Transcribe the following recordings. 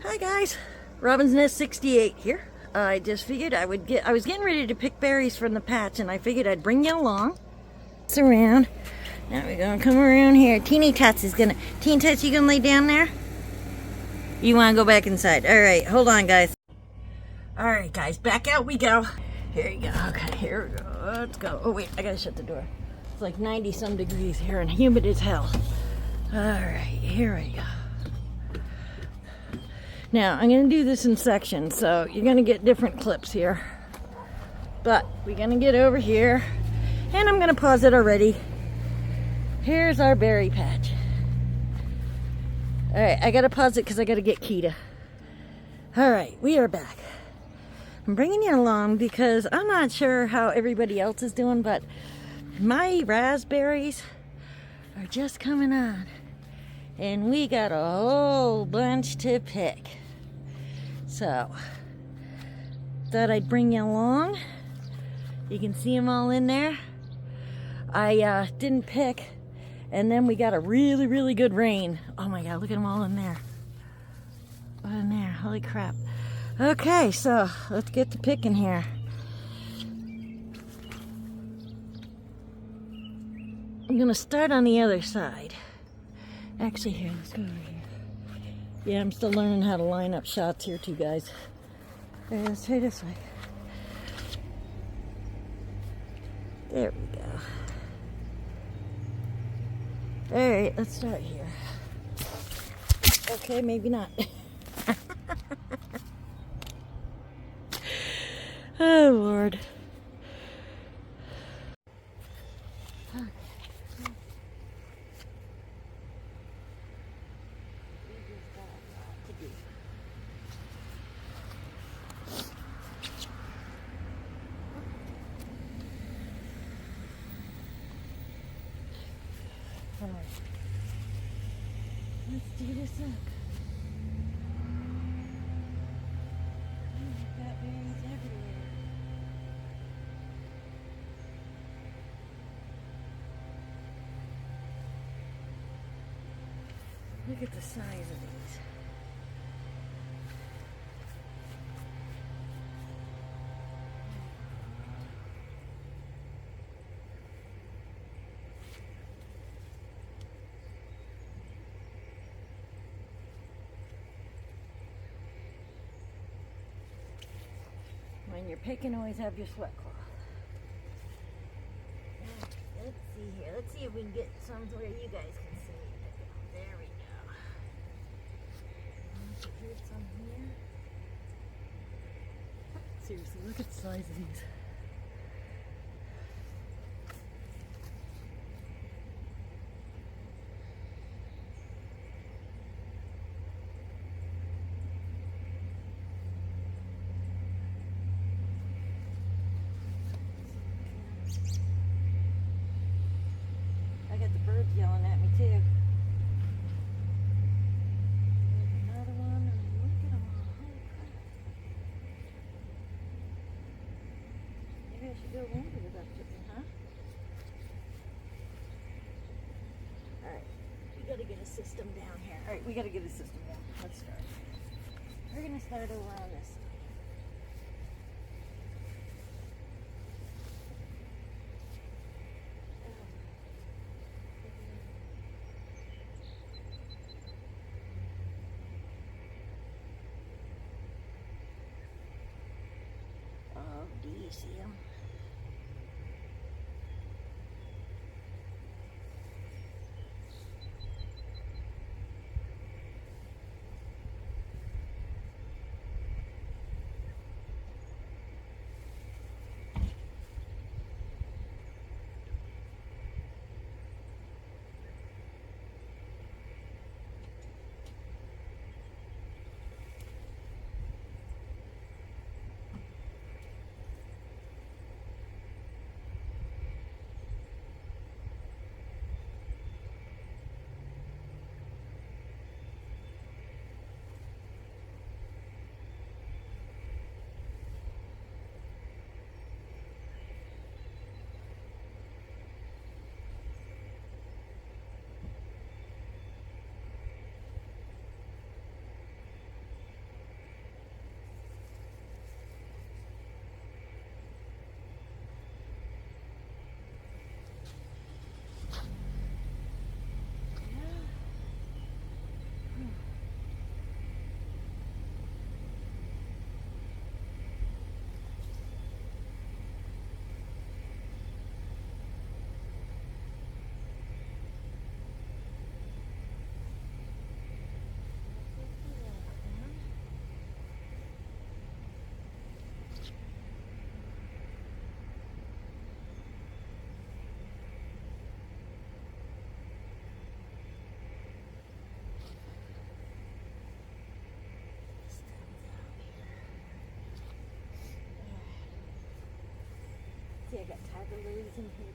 Hi guys, Robin's Nest 68 here. I just figured I was getting ready to pick berries from the patch and I figured I'd bring you along. It's around. Now we're gonna come around here. Teeny Tots, you gonna lay down there? You wanna go back inside? Alright, hold on guys. Alright guys, back out we go. Here you go. Okay, here we go. Let's go. Oh wait, I gotta shut the door. It's like 90 some degrees here and humid as hell. Alright, here we go. Now, I'm going to do this in sections, so you're going to get different clips here. But we're going to get over here, and I'm going to pause it already. Here's our berry patch. Alright, I got to pause it because I got to get Kita. Alright, we are back. I'm bringing you along because I'm not sure how everybody else is doing, but my raspberries are just coming on. And we got a whole bunch to pick. So, thought I'd bring you along. You can see them all in there. I didn't pick, and then we got a really, really good rain. Oh my God, look at them all in there. All in there, holy crap. Okay, so let's get to picking here. I'm gonna start on the other side. Actually, here, let's go over here. Yeah, I'm still learning how to line up shots here too, guys. Okay, let's try this way. There we go. Alright, let's start here. Okay, maybe not. Oh, Lord. Alright, let's do this up. We've got berries everywhere. Look at the size of these. When you're picking, always have your sweat cloth. Let's see here. Let's see if we can get some where you guys can see. There we go. Here's some here. Seriously, look at the size of these. I got the birds yelling at me too. Another one, and look at them all. Holy crap. Maybe I should go longer without chicken, huh? Alright, we gotta get a system down here. Alright, we gotta get a system down. Let's start. We're gonna start over on this side. Oh, do you see them? losing here.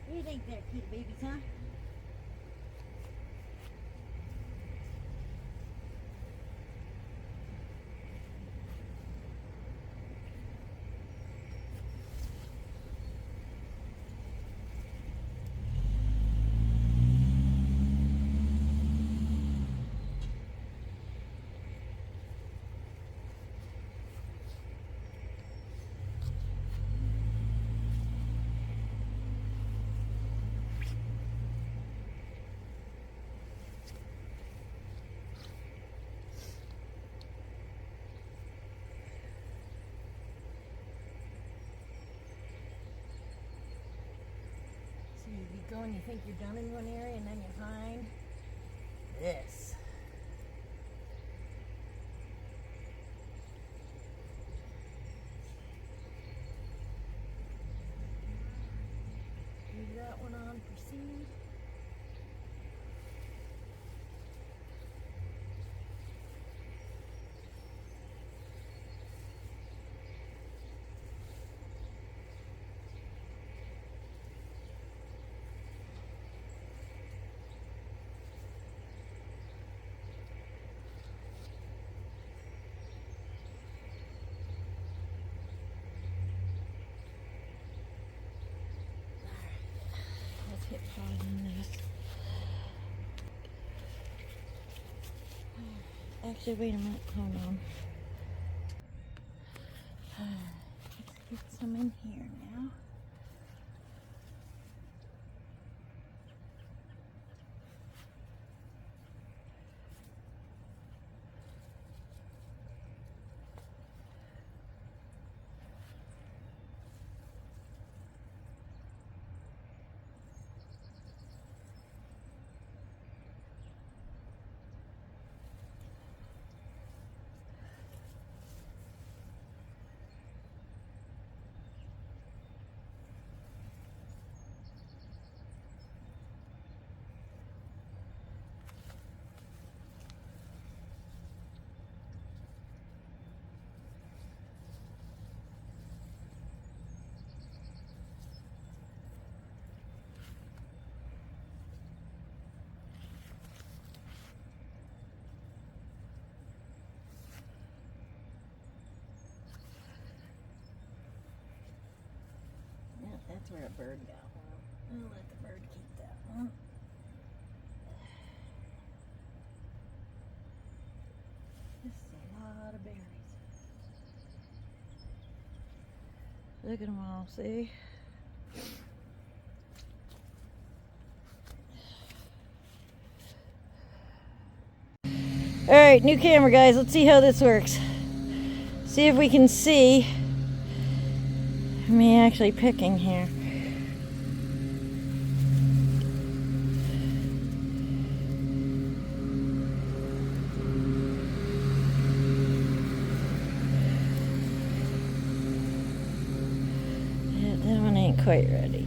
What do you think there, cute babies, huh? You go and you think you're done in one area and then you find this. Leave that one on for seed. Hit pause on this. Actually, wait a minute. Hold on. Let's get some in here now. That's where a bird got one. I'll let the bird keep that one. This is a lot of berries. Look at them all, see? Alright, new camera, guys. Let's see how this works. See if we can see me actually picking here. Yeah, that one ain't quite ready.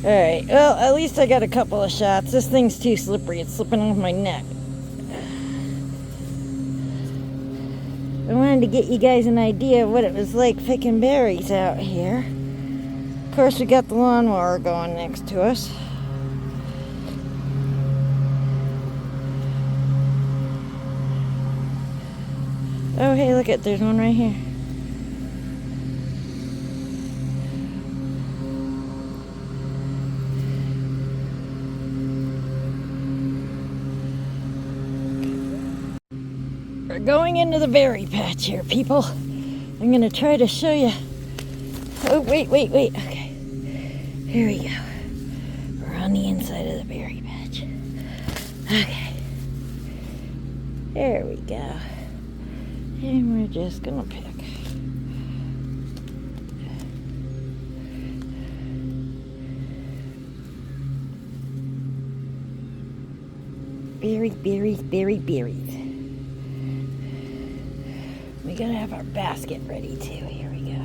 Alright, well, at least I got a couple of shots. This thing's too slippery. It's slipping off my neck. I wanted to get you guys an idea of what it was like picking berries out here. Of course, we got the lawnmower going next to us. Oh, hey, look at, there's one right here. We're going into the berry patch here, people. I'm gonna try to show you. Oh, wait. Okay. Here we go. We're on the inside of the berry patch. Okay. There we go. And we're just gonna pick. Berries. We gotta have our basket ready too. Here we go.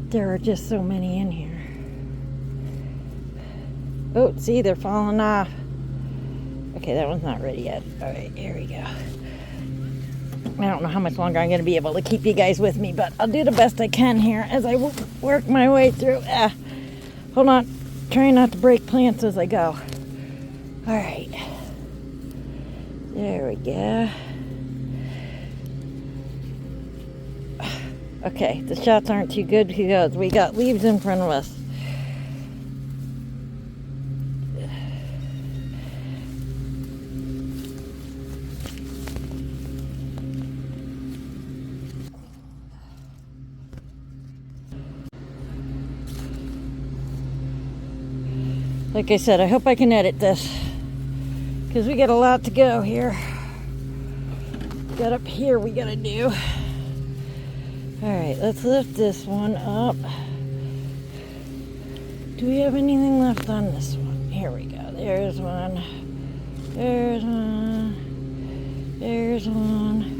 There are just so many in here. Oh, see, they're falling off. Okay, that one's not ready yet. Alright, here we go. I don't know how much longer I'm going to be able to keep you guys with me, but I'll do the best I can here as I work my way through. Hold on. Trying not to break plants as I go. Alright. There we go. Okay, the shots aren't too good because we got leaves in front of us. Like I said, I hope I can edit this because we got a lot to go here. Got up here we gotta do. Alright, let's lift this one up. Do we have anything left on this one? Here we go. There's one. There's one. There's one.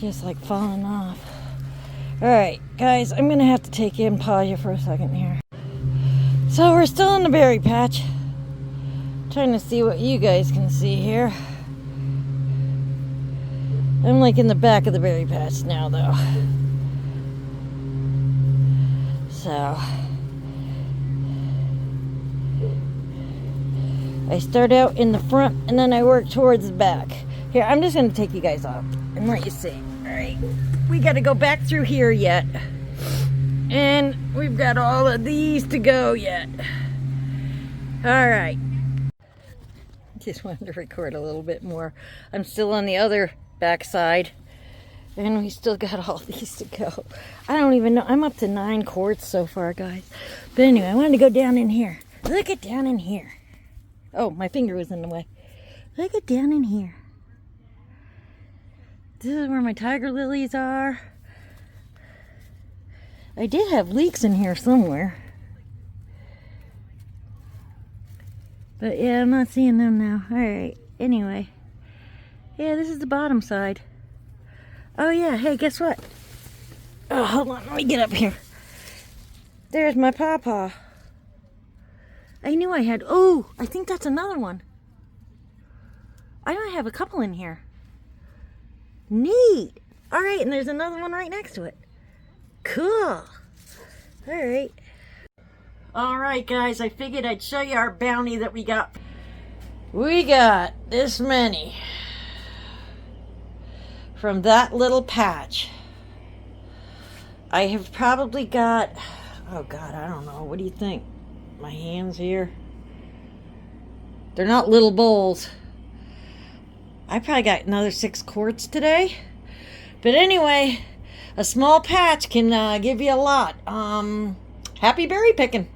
Just like falling off. Alright, guys, I'm gonna have to take you and pause you for a second here. So we're still in the berry patch. Trying to see what you guys can see here. I'm like in the back of the berry patch now though. So I start out in the front and then I work towards the back. Here, I'm just gonna take you guys off and let you see. Alright, we gotta go back through here yet. And we've got all of these to go yet. Alright. Just wanted to record a little bit more. I'm still on the other back side. And we still got all these to go. I don't even know. I'm up to 9 quarts so far, guys. But anyway, I wanted to go down in here. Look at down in here. Oh, my finger was in the way. Look at down in here. This is where my tiger lilies are. I did have leeks in here somewhere. But yeah, I'm not seeing them now. Alright, anyway. Yeah, this is the bottom side. Oh yeah, hey, guess what? Oh, hold on, let me get up here. There's my pawpaw. I knew I had, oh, I think that's another one. I might have a couple in here. Neat. All right, and there's another one right next to it. Cool. All right. All right, guys, I figured I'd show you our bounty that we got. We got this many from that little patch. I have probably got, oh God, I don't know. What do you think? my hands here. They're not little bowls. I probably got another 6 quarts today. But anyway, a small patch can give you a lot. Happy berry picking.